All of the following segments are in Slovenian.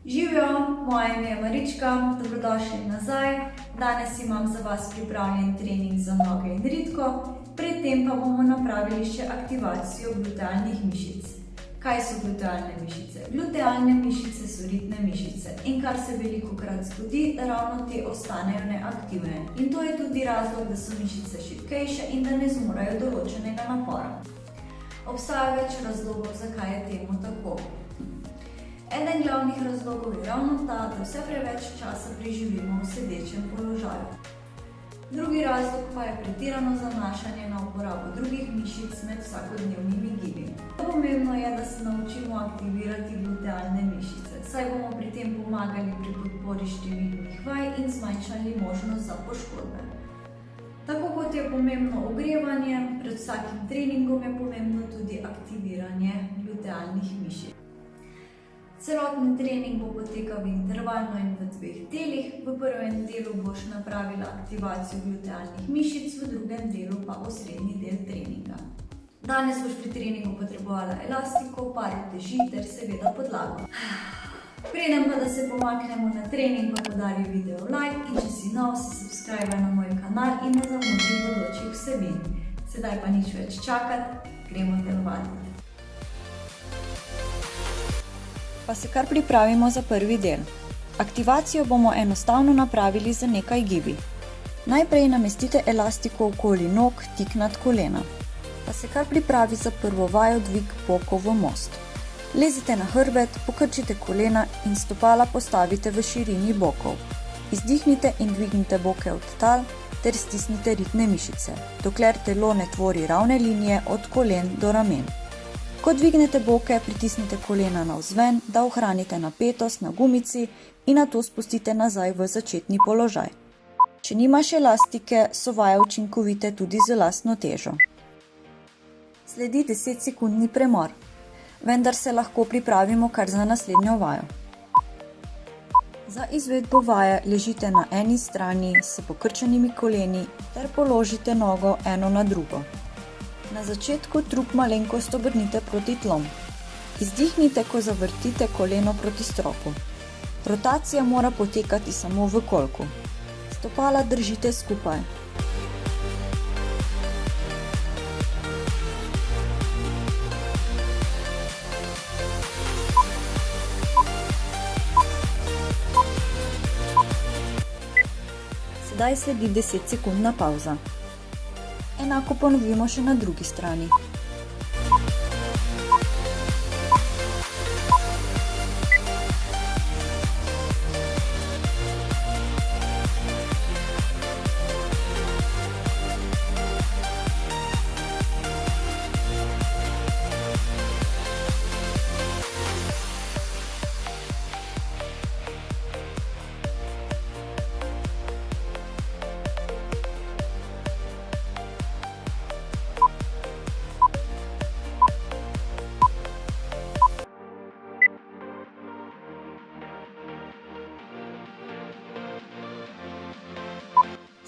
Živijo, moje ime je Marička, dobrodošli nazaj. Danes imam za vas pripravljen trening za noge in ritko, predtem pa bomo napravili še aktivacijo glutealnih mišic. Kaj so glutealne mišice? Glutealne mišice so ritne mišice in kar se velikokrat zgodi, da ravno te ostanejo neaktivne. In to je tudi razlog, da so mišice šibkejše in da ne zmorejo določenega napora. Obstaja več razlogov, zakaj je temu tako. Eden glavnih razlogov je ravno ta, da vse preveč časa preživimo v sedečem položaju. Drugi razlog pa je pretirano zanašanje na uporabo drugih mišic med vsakodnevnimi gibi. Pomembno je, da se naučimo aktivirati glutealne mišice, saj bomo pri tem pomagali pri podpori številnih vaj in zmanjšali možnost za poškodbe. Tako kot je pomembno ogrevanje, pred vsakim treningom je pomembno tudi aktiviranje glutealnih mišic. Celotni trening bo potekal intervalno in v dveh delih. V prvem delu boš napravila aktivacijo glutealnih mišic, v drugem delu pa osrednji del treninga. Danes boš pri treningu potrebovala elastiko, par uteži ter seveda podlago. Preden pa da se pomaknemo na trening, pa podari video like in če si nov, se subscribe na moj kanal in ne zamudi bodočih vsebin. Sedaj pa nič več čakati, gremo telovaditi. Pa se kar pripravimo za prvi del. Aktivacijo bomo enostavno napravili z nekaj gibi. Najprej namestite elastiko okoli nog tik nad kolena. Pa se kar pripravi za prvo vajo dvig bokov v most. Lezite na hrbet, pokrčite kolena in stopala postavite v širini bokov. Izdihnite in dvignite boke od tal ter stisnite ritne mišice, dokler telo ne tvori ravne linije od kolen do ramen. Ko dvignete boke, pritisnite kolena navzven, da ohranite napetost na gumici in nato spustite nazaj v začetni položaj. Če nimaš elastike, so vaje učinkovite tudi z lastno težo. Sledi 10-sekundni premor, vendar se lahko pripravimo kar za naslednjo vajo. Za izvedbo vaje ležite na eni strani s pokrčenimi koleni ter položite nogo eno na drugo. Na začetku trup malenkost obrnite proti tlom. Izdihnite, ko zavrtite koleno proti stropu. Rotacija mora potekati samo v kolku. Stopala držite skupaj. Sedaj sledi 10-sekundna pavza. Enako ponovimo še na drugi strani.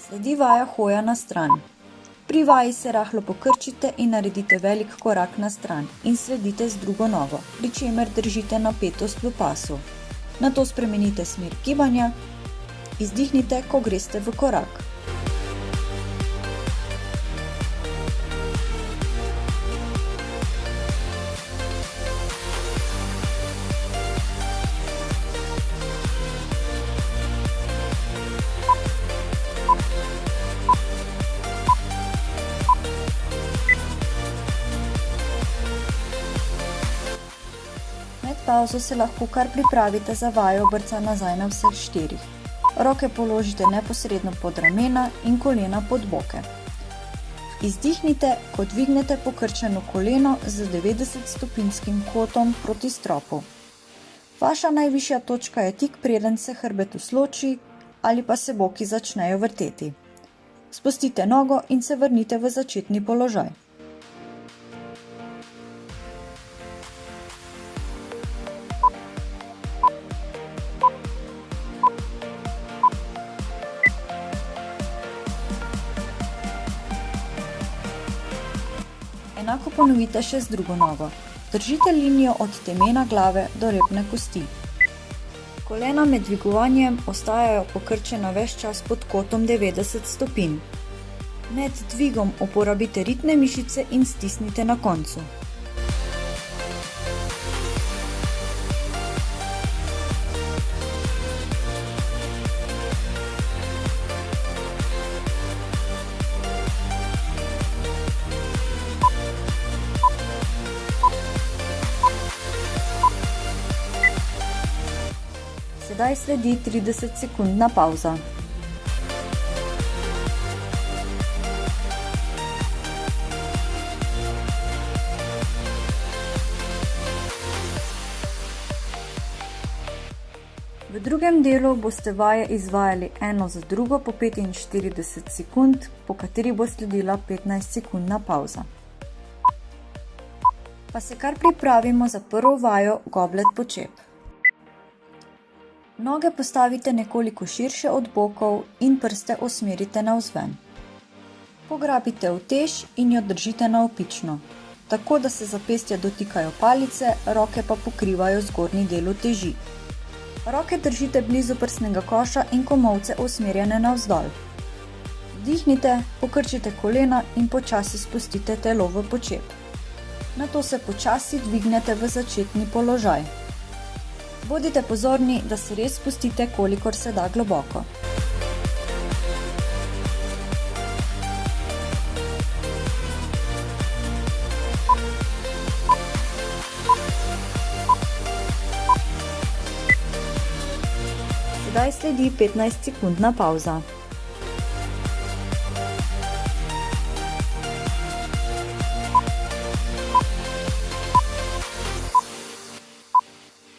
Sledi vaja hoja na stran. Pri vaji se rahlo pokrčite in naredite velik korak na stran in sledite z drugo nogo, pri čemer držite napetost v pasu. Nato spremenite smer gibanja, izdihnite, ko greste v korak. Pavzo se lahko kar pripravite za vajo brca nazaj na vseh štirih. Roke položite neposredno pod ramena in kolena pod boke. Izdihnite, ko dvignete pokrčeno koleno z 90-stopinjskim kotom proti stropu. Vaša najvišja točka je tik preden se hrbet usloči ali pa se boki začnejo vrteti. Spustite nogo in se vrnite v začetni položaj. Enako ponovite še z drugo nogo. Držite linijo od temena glave do repne kosti. Kolena med dvigovanjem ostajajo pokrčena ves čas pod kotom 90 stopinj. Med dvigom uporabite ritne mišice in stisnite na koncu. Sedaj sledi 30-sekundna pavza. V drugem delu boste vaje izvajali eno za drugo po 45 sekund, po kateri bo sledila 15-sekundna pavza. Pa se kar pripravimo za prvo vajo goblet počep. Noge postavite nekoliko širše od bokov in prste usmerite navzven. Pograbite utež in jo držite navpično, tako da se zapestja dotikajo palice, roke pa pokrivajo zgornji del uteži. Roke držite blizu prsnega koša in komolce usmerjene navzdol. Vdihnite, pokrčite kolena in počasi spustite telo v počep. Nato se počasi dvignete v začetni položaj. Bodite pozorni, da se res spustite, kolikor se da globoko. Sedaj sledi 15-sekundna pavza.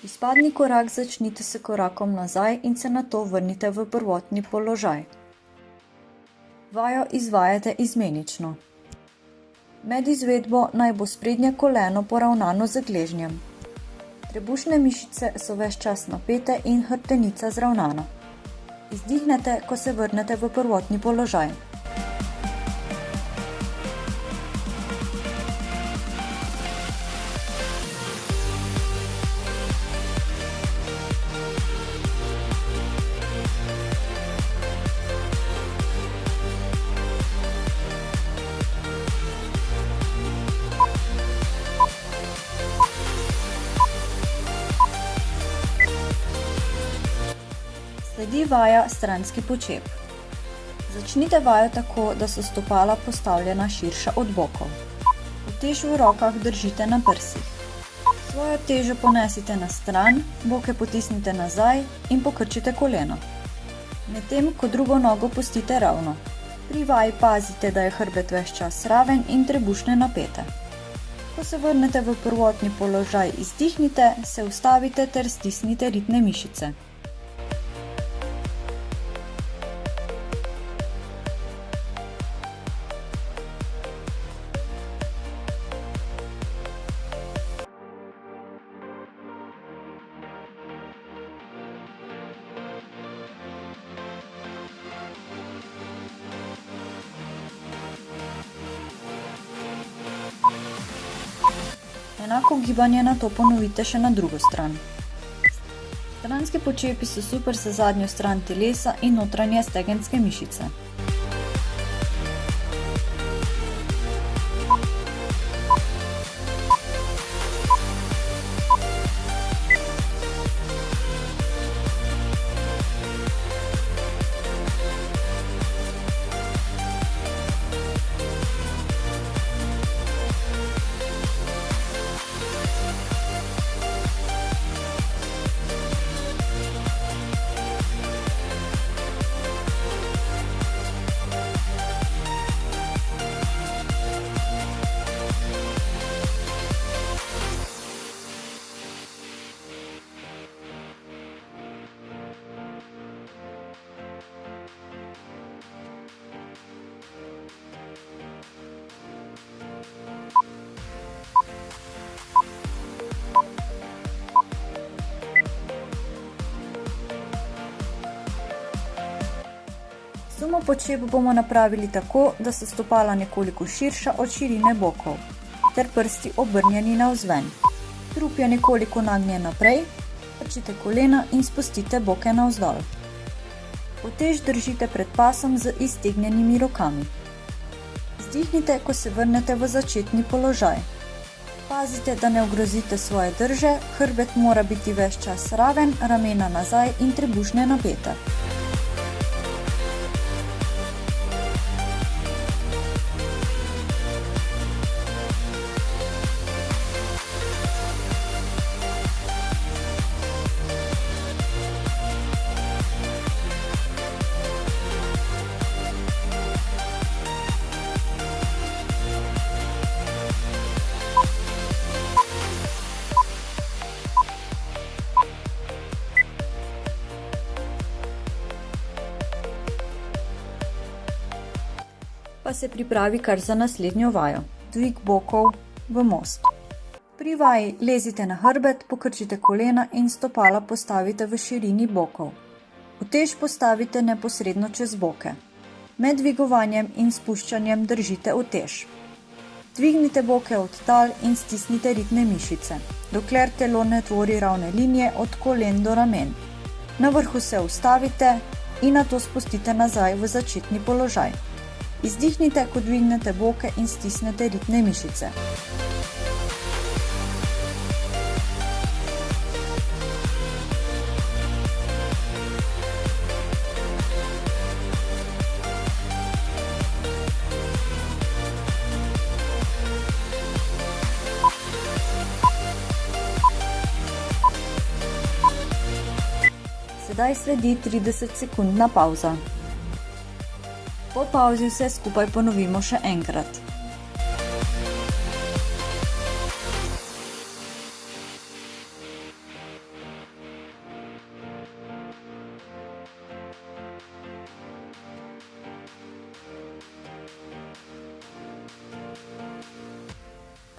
Izpadni korak začnite s korakom nazaj in se nato vrnite v prvotni položaj. Vajo izvajate izmenično. Med izvedbo naj bo sprednje koleno poravnano z gležnjem. Trebušne mišice so ves čas napete in hrbtenica zravnana. Izdihnete, ko se vrnete v prvotni položaj. Sledi vaja stranski počep. Začnite vajo tako, da so stopala postavljena širša od bokov. Utež v rokah držite na prsih. Svojo težo ponesite na stran, boke potisnite nazaj in pokrčite koleno. Medtem ko drugo nogo pustite ravno. Pri vaji pazite, da je hrbet ves čas raven in trebušne napete. Ko se vrnete v prvotni položaj, izdihnite, se ustavite ter stisnite ritne mišice. Enako gibanje nato ponovite še na drugo stran. Stranski počepi so super za zadnjo stran telesa in notranje stegenske mišice. Sumo počep bomo napravili tako, da so stopala nekoliko širša od širine bokov, ter prsti obrnjeni navzven. Trup je nekoliko nagnjen naprej, Prčite kolena in spustite boke navzdol. Utež držite pred pasom z iztegnjenimi rokami. Izdihnite, ko se vrnete v začetni položaj. Pazite, da ne ogrozite svoje drže, hrbet mora biti ves čas raven, ramena nazaj in trebušne napete. Pa se pripravi kar za naslednjo vajo, dvig bokov v most. Pri vaji lezite na hrbet, pokrčite kolena in stopala postavite v širini bokov. Utež postavite neposredno čez boke. Med dvigovanjem in spuščanjem držite utež. Dvignite boke od tal in stisnite ritne mišice, dokler telo ne tvori ravne linije od kolen do ramen. Na vrhu se ustavite in nato spustite nazaj v začetni položaj. Izdihnite, ko dvignete boke in stisnete ritne mišice. Sedaj sledi 30-sekundna pavza. Po pavzi vse skupaj ponovimo še enkrat.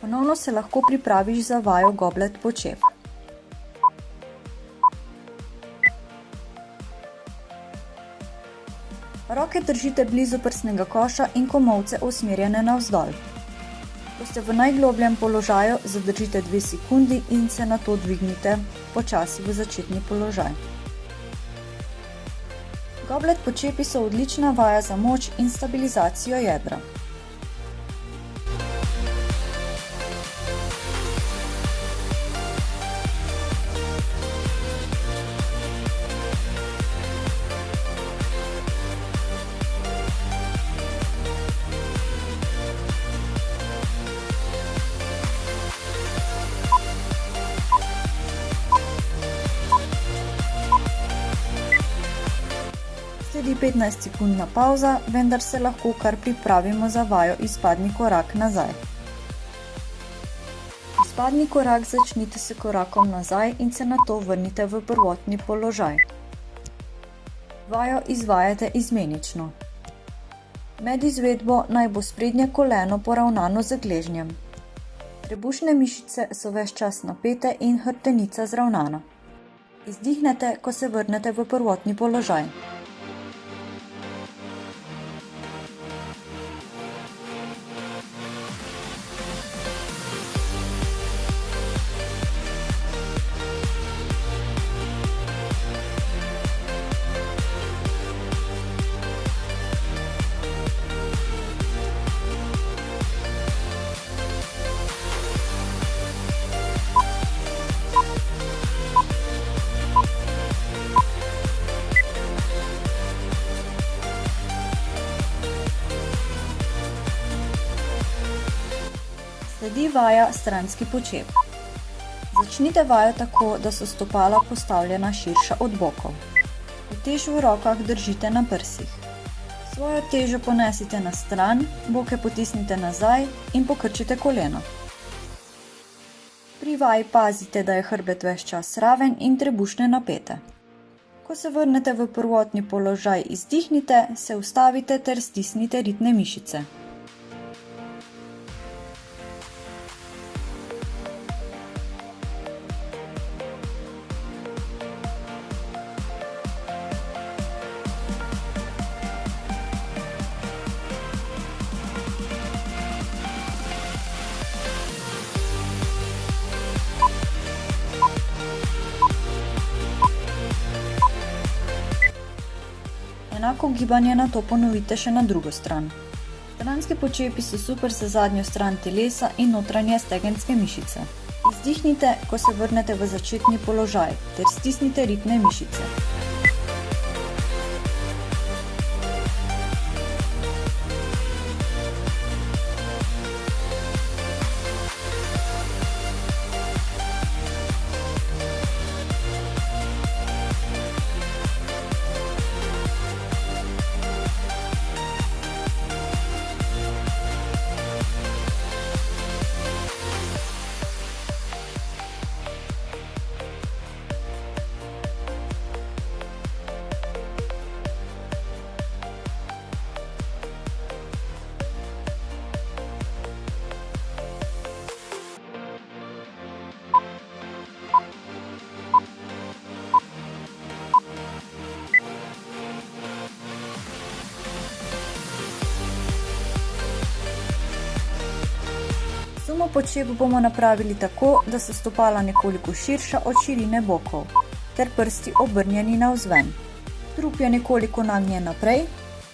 Ponovno se lahko pripraviš za vajo goblet počep. Roke držite blizu prsnega koša in komolce usmerjene navzdol. Ko ste v najglobljem položaju, zadržite 2 sekundi in se nato dvignite počasi v začetni položaj. Goblet počepi so odlična vaja za moč in stabilizacijo jedra. Sledi 15-sekundna pavza, vendar se lahko kar pripravimo za vajo izpadni korak nazaj. Izpadni korak začnite s korakom nazaj in se nato vrnite v prvotni položaj. Vajo izvajate izmenično. Med izvedbo naj bo sprednje koleno poravnano z gležnjem. Trebušne mišice so ves čas napete in hrbtenica zravnana. Izdihnete, ko se vrnete v prvotni položaj. Sledi vaja stranski počep. Začnite vajo tako, da so stopala postavljena širša od bokov. Utež v rokah držite na prsih. Svojo težo ponesite na stran, boke potisnite nazaj in pokrčite koleno. Pri vaji pazite, da je hrbet ves čas raven in trebušne napete. Ko se vrnete v prvotni položaj, izdihnite, se ustavite ter stisnite ritne mišice. Enako gibanje nato ponovite še na drugo stran. Stranski počepi so super za zadnjo stran telesa in notranje stegenske mišice. Izdihnite, ko se vrnete v začetni položaj, ter stisnite ritne mišice. Sumo počep bomo napravili tako, da so stopala nekoliko širša od širine bokov, ter prsti obrnjeni navzven. Trup je nekoliko nagnjen naprej,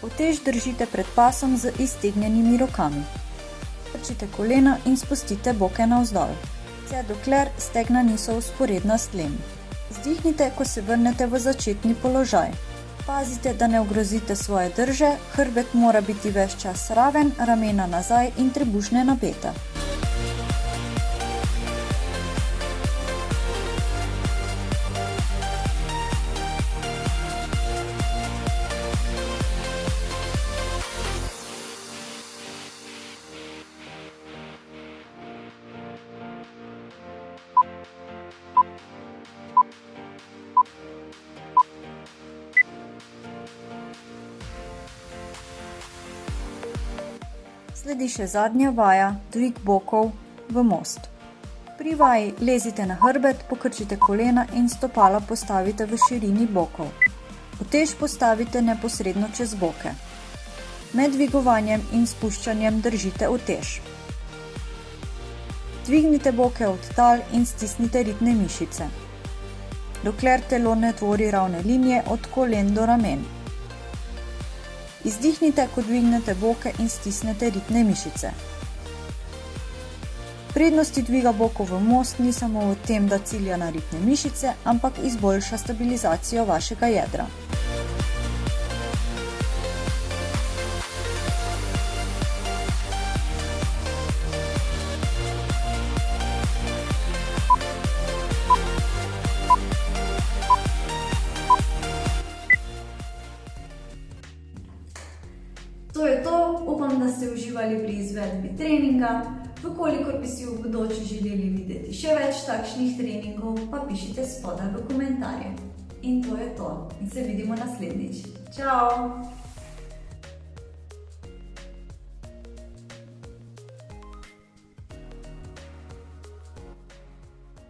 utež držite pred pasom z iztegnjenimi rokami. Strčite kolena in spustite boke navzdol, vse dokler stegna niso vzporedna s tlemi. Vzdihnite, ko se vrnete v začetni položaj. Pazite, da ne ogrozite svoje drže, hrbet mora biti ves čas raven, ramena nazaj in trebušne napete. Sledi še zadnja vaja, dvig bokov v most. Pri vaji lezite na hrbet, pokrčite kolena in stopala postavite v širini bokov. Utež postavite neposredno čez boke. Med dvigovanjem in spuščanjem držite utež. Dvignite boke od tal in stisnite ritne mišice, dokler telo ne tvori ravne linije od kolen do ramen. Izdihnite, ko dvignete boke in stisnete ritne mišice. Prednosti dviga bokov v most ni samo v tem, da cilja na ritne mišice, ampak izboljša stabilizacijo vašega jedra. To je to, upam, da ste uživali pri izvedbi treninga. Vkolikor bi si v bodoče želeli videti še več takšnih treningov, pa pišite spodaj v komentarje. In to je to. In se vidimo naslednjič. Čau!